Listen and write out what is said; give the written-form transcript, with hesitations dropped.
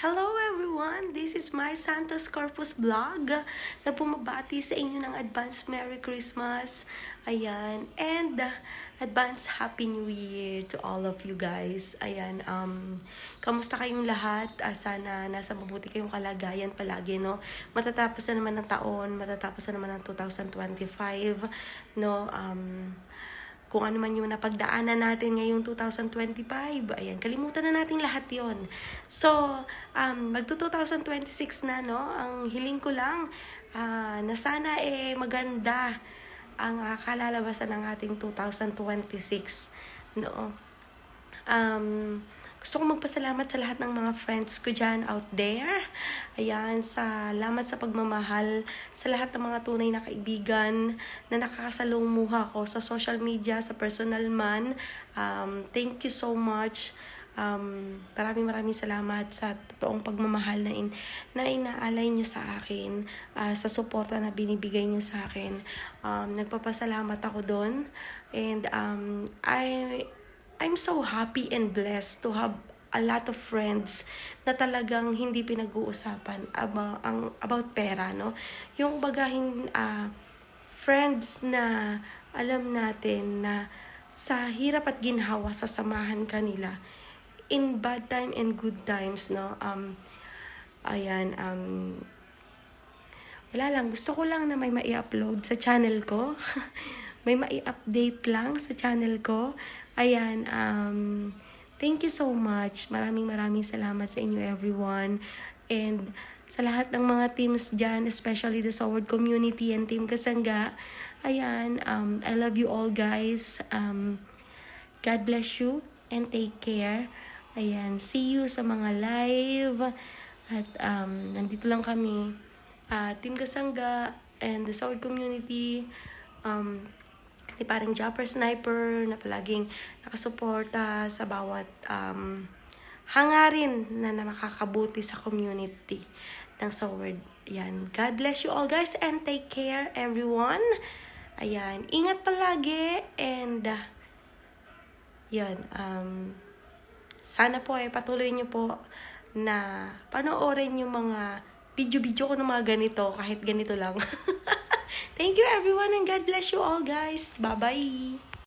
Hello everyone! This is my Santos Corpus vlog na bumabati sa inyo ng advance Merry Christmas. Ayan. And advance Happy New Year to all of you guys. Ayan. Kamusta kayong lahat? Sana nasa mabuti kayong kalagayan palagi, no? Matatapos na naman ng taon. Matatapos na naman ng 2025, no? Kung ano man yung napagdaanan natin ngayong 2025. Ayan, kalimutan na natin lahat yon. So, magto-2026 na, no? Ang hiling ko lang na sana maganda ang kalalabasan ng ating 2026, no? Gusto ko magpasalamat sa lahat ng mga friends ko dyan out there. Ayan, salamat sa pagmamahal sa lahat ng mga tunay na kaibigan na nakakasalumuha ko sa social media, sa personal man. Thank you so much. Maraming salamat sa totoong pagmamahal na inaalay nyo sa akin, sa suporta na binibigay nyo sa akin. Nagpapasalamat ako doon. And I'm so happy and blessed to have a lot of friends na talagang hindi pinag-uusapan about pera, no? Yung bagahin friends na alam natin na sa hirap at ginhawa sasamahan kanila in bad time and good times, no? Wala lang, gusto ko lang na may mai-upload sa channel ko. May mai-update lang sa channel ko. Ayan, thank you so much. Maraming salamat sa inyo everyone. And sa lahat ng mga teams dyan, especially the Soward community and Team Kasangga. Ayan, I love you all guys. God bless you and take care. Ayan, see you sa mga live. At nandito lang kami. Team Kasangga and the Soward community. Ni parang Jumper Sniper na palaging nakasuporta sa bawat hangarin na makakabuti sa community ng Soward. Yan. God bless you all guys and take care everyone. Ayan. Ingat palagi and yan. Sana po patuloy nyo po na panoorin yung mga video ko ng mga ganito kahit ganito lang. Thank you everyone and God bless you all guys. Bye-bye.